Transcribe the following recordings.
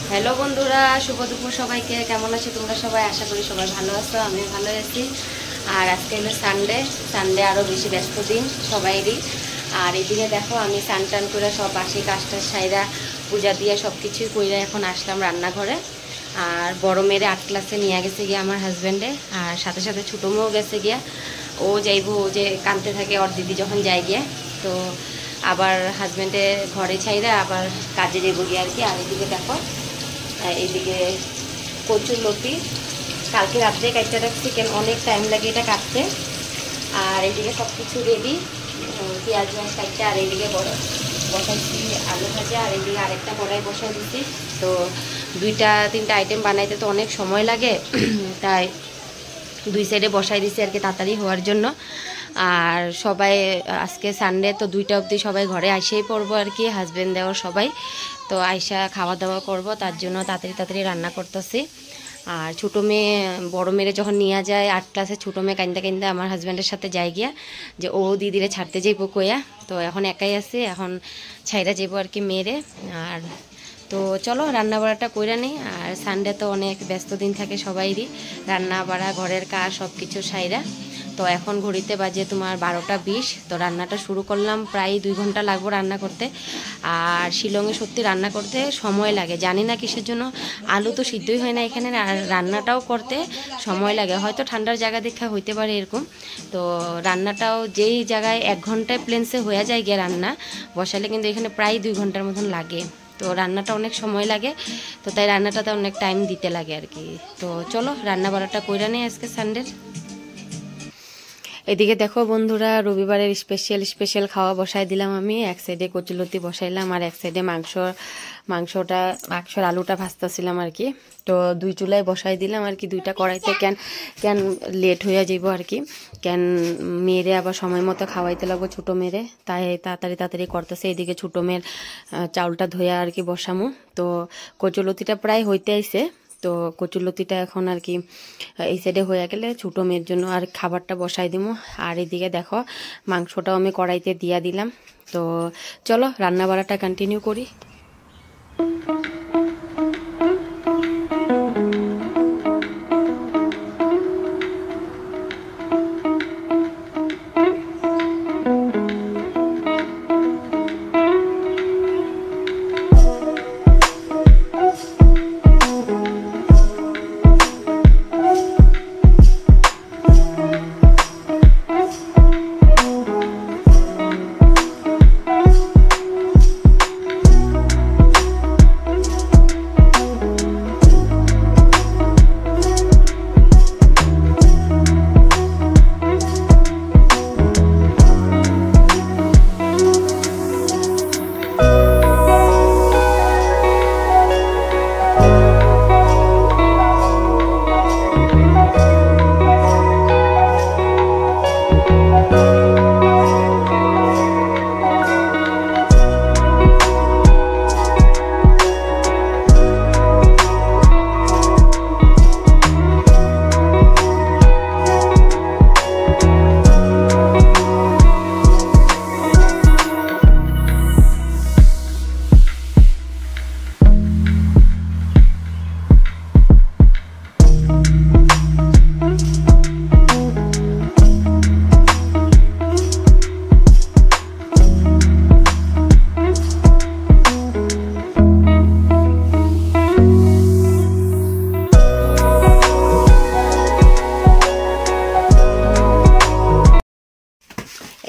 Hello বন্ধুরা, শুভ দুপুর সবাইকে। কেমন আছো তোমরা সবাই? আশা করি সবাই ভালো আছো, আমি ভালো আছি। আর আজকে হলো সানডে আরও বেশি ব্যস্ত দিন সবাইরই। আর এদিকে দেখো আমি স্নান টান করে সব বাসি কাজটা সাইরা পূজা দিয়ে সব কিছুই কইরা এখন আসলাম রান্নাঘরে। আর বড় মেয়েরে 8 ক্লাসে নিয়ে গেছে গিয়া আমার হাজব্যান্ডে, আর সাথে সাথে ছোটো মেয়েও গেছে গিয়া। ও যাইব, ও যে কানতে থাকে ওর দিদি যখন যায় গিয়া, তো আবার হাজব্যান্ডে ঘরে ছাইরা আবার কাজে যাইব গিয়া আর কি। আর এদিকে দেখো এইদিকে কচুর লতি কালকে রাত্রে কাটতে রাখছি, কেন অনেক টাইম লাগে এটা কাটতে। আর এইদিকে সব কিছু রেডি, পেঁয়াজ কাটতে। আর এইদিকে বসাইছি আলু ভাজা, আর এইদিকে আরেকটা বড়াই বসাই দিচ্ছি। তো 2-3টা আইটেম বানাইতে তো অনেক সময় লাগে, তাই 2 সাইডে বসাই দিছি আর কি তাড়াতাড়ি হওয়ার জন্য। আর সবাই আজকে সানডে, তো 2টা অবধি সবাই ঘরে আইসেই পড়বো আর কি, হাজব্যান্ড দেওয়ার সবাই। তো আইসা খাওয়া দাওয়া করব, তার জন্য তাড়াতাড়ি রান্না করতেছি। আর ছোটো মেয়ে বড় মেয়েরে যখন নিয়ে যায় 8 ক্লাসে, ছোটো মেয়ে কান্দা আমার হাজব্যান্ডের সাথে যায় গিয়া যে ও দিদিরে ছাড়তে যাইব কইয়া। তো এখন একাই আছে, এখন ছাইরা যাইব আর কি মেয়েরে। আর তো চলো রান্না বাড়াটা কইরা নেই। আর সানডে তো অনেক ব্যস্ত দিন থাকে সবাইরই, রান্না বাড়া ঘরের কাজ সব কিছু সাইরা। তো এখন ঘড়িতে বাজে তোমার 12টা 20। তো রান্নাটা শুরু করলাম, প্রায় 2 ঘন্টা লাগবো রান্না করতে। আর শিলংয়ে সত্যি রান্না করতে সময় লাগে, জানি না কিসের জন্য। আলু তো সিদ্ধই হয় না এখানে, আর রান্নাটাও করতে সময় লাগে। হয়তো ঠান্ডার জায়গা দেখা হইতে পারে এরকম। তো রান্নাটাও যেই জায়গায় 1 ঘন্টায় প্লেন্সে হয়ে যায় গিয়ে রান্না বসালে, কিন্তু এখানে প্রায় 2 ঘন্টার মতন লাগে। তো রান্নাটা অনেক সময় লাগে, তো তাই রান্নাটাতে অনেক টাইম দিতে লাগে আর কি। তো চলো রান্না বাড়াটা কইরা নেই আজকে সানডের। এদিকে দেখো বন্ধুরা, রবিবারের স্পেশাল খাওয়া বসাই দিলাম আমি। এক সাইডে কচুলতি বসাইলাম, আর এক সাইডে মাংসর আলুটা ভাজতেছিলাম আর কি। তো 2 চুলায় বসাই দিলাম আর কি, 2টা কড়াইতে। কেন লেট হইয়া যাইব আর কি, কেন মেয়েরে আবার সময় মতো খাওয়াইতে লাগবো ছোটো মেয়েরে, তাই তাড়াতাড়ি করতেছে। এদিকে ছোটো মেয়ের চাউলটা ধোয়া আর কি বসামু। তো কচুলতিটা প্রায় হইতে আইছে। তো কচুরলতিটা এখন আর কি এই সাইডে হয়ে গেলে ছোটো মেয়ের জন্য আর খাবারটা বসাই দিব। আর এদিকে দেখো মাংসটাও আমি কড়াইতে দিয়া দিলাম। তো চলো রান্না বাড়াটা কন্টিনিউ করি।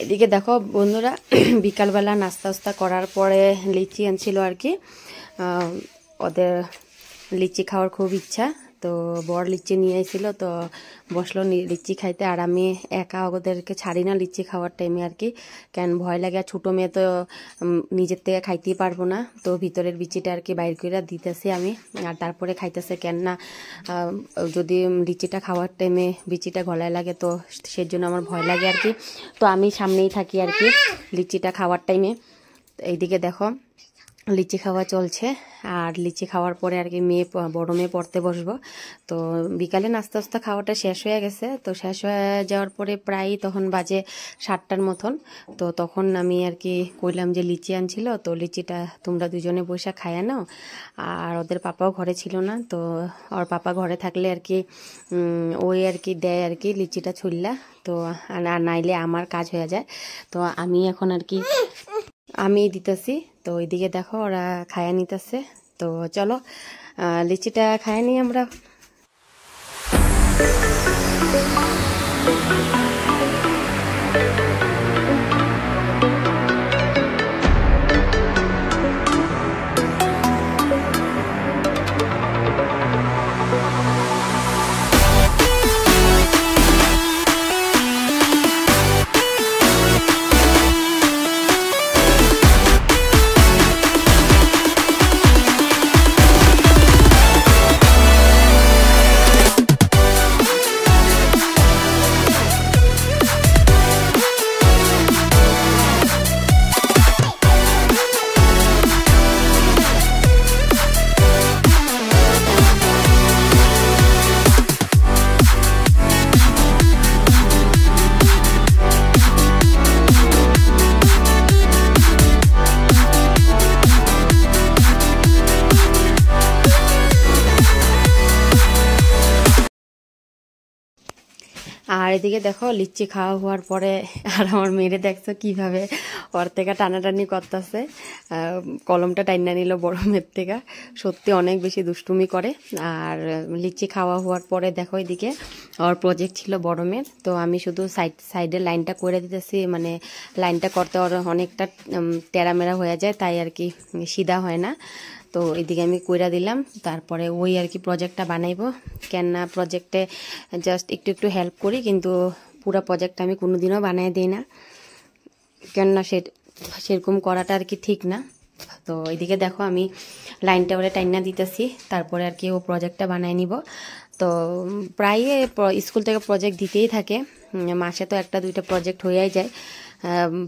এদিকে দেখো বন্ধুরা, বিকালবেলা নাস্তা করার পরে লিচি আনছিল আর কি। ওদের লিচি খাওয়ার খুব ইচ্ছা, তো বর লিচি নিয়ে আইছিল। তো বসলো লিচি খাইতে, আর আমি একা ওদেরকে ছাড়ি না লিচি খাওয়ার টাইমে আর কি, কেন ভয় লাগে। ছোটো মেয়ে তো নিজের থেকে খাইতেই পারবো না, তো ভিতরের বিচিটা আর কি বাইর করে দিতেছি আমি, আর তারপরে খাইতেছে। কেন না যদি লিচিটা খাওয়ার টাইমে বিচিটা গলায় লাগে, তো সেজন্য আমার ভয় লাগে আর কি। তো আমি সামনেই থাকি আর কি লিচিটা খাওয়ার টাইমে। এইদিকে দেখো লিচি খাওয়া চলছে। আর লিচি খাওয়ার পরে আর কি বড় মেয়ে পড়তে বসবো। তো বিকালে নাস্তা নাস্তা খাওয়াটা শেষ হয়ে গেছে। তো শেষ হয়ে যাওয়ার পরে প্রায় তখন বাজে 7টার মতন। তো তখন আমি আর কি কইলাম যে লিচি আনছিল, তো লিচিটা তোমরা দুজনে বসে খায়া নাও। আর ওদের পাপাও ঘরে ছিল না, তো ওর পাপা ঘরে থাকলে আর কি ওই আর কি দেয় আর কি লিচিটা ছুললা। তো আর নাইলে আমার কাজ হয়ে যায়। তো আমি এখন আর কি আমি দিতেছি। তো ওইদিকে দেখো ওরা খায়া নিতেছে। তো চলো লিচিটা খায়া নিই আমরা। আর এদিকে দেখো লিচি খাওয়া হওয়ার পরে আর আমার মেয়েরে দেখছো কিভাবে ওর থেকে টানাটানি করতেছে। কলমটা টাইনা নিল বড় মেয়ের থেকে। সত্যি অনেক বেশি দুষ্টুমি করে। আর লিচি খাওয়া হওয়ার পরে দেখো এদিকে ওর প্রজেক্ট ছিল বড় মেয়ের। তো আমি শুধু সাইডে লাইনটা করে দিতেছি, মানে লাইনটা করতে ওর অনেকটা টেরামেরা হয়ে যায়, তাই আর কি সিধা হয় না। তো এদিকে আমি কইরা দিলাম। তারপরে ওই আর কি প্রজেক্টটা বানাইবো। কেননা প্রজেক্টে জাস্ট একটু একটু হেল্প করি, কিন্তু পুরো প্রজেক্ট আমি কোনোদিনও বানাই দিই না, কেননা সেরকম করাটা আর কি ঠিক না। তো এইদিকে দেখো আমি লাইনটা ওরে টাইনা দিতেছি, তারপরে আর কি ও প্রজেক্টটা বানাই নিব। তো প্রায় স্কুল থেকে প্রজেক্ট দিতেই থাকে, মাসে তো একটা দুইটা প্রজেক্ট হয়েই যায়।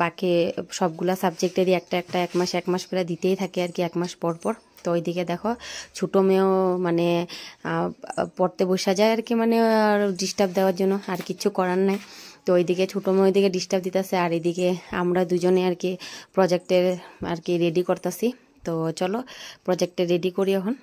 বাকি সবগুলা সাবজেক্টেরই একটা এক মাস করে দিতেই থাকে আর কি, 1 মাস পর পর। তো ওইদিকে দেখো ছোটো মেয়েও মানে পড়তে বসা যায় আর কি, মানে ডিস্টার্ব দেওয়ার জন্য, আর কিছু করার নাই। তো ওইদিকে ছোটো মেয়ে ওইদিকে ডিস্টার্ব দিতেছে, আর এদিকে আমরা দুজনে আর কি প্রজেক্টের আর কি রেডি করতেছি। তো চলো প্রজেক্টে রেডি করি এখন।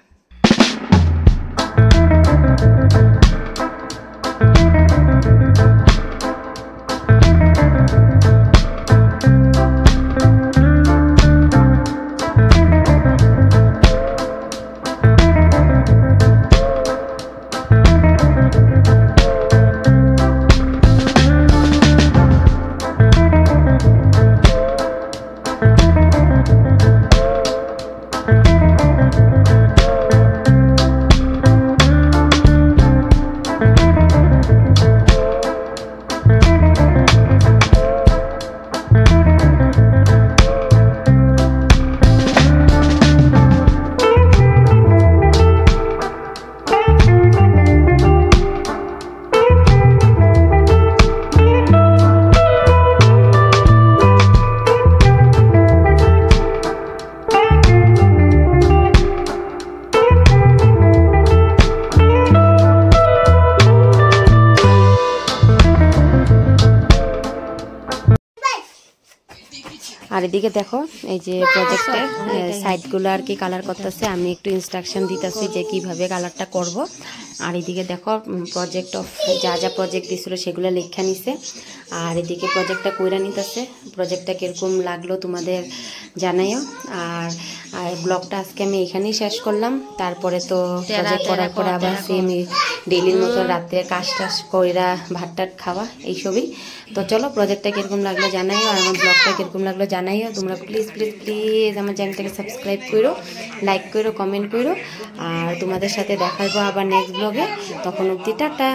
আর এদিকে দেখো এই যে প্রজেক্টের সাইডগুলো আর কি কালার করতেছে, আমি একটু ইনস্ট্রাকশন দিতেছি যে কিভাবে কালারটা করব। আর এদিকে দেখো প্রজেক্ট যা যা প্রজেক্ট দিছিল সেগুলো লেখা নিছে। আর এদিকে প্রজেক্টটা কইরা নিতেছে। প্রজেক্টটা কিরকম লাগলো তোমাদের জানাইও। আর ব্লগটা আজকে আমি এখানেই শেষ করলাম। তারপরে তো প্রজেক্ট করার পরে আবার সেম ডেইলির মতো রাত্রে কাজ টাজ কইরা ভাত টাট খাওয়া এইসবই। তো চলো প্রজেক্টটা কিরকম লাগলো জানাইও, আর আমার ব্লগটা কিরকম লাগলো জানাইও। তোমরা প্লিজ প্লিজ প্লিজ আমার চ্যানেলটাকে সাবস্ক্রাইব করো, লাইক করো, কমেন্ট করো। আর তোমাদের সাথে দেখাবো আবার নেক্সট ব্লগে। তখন অবধি টাটা।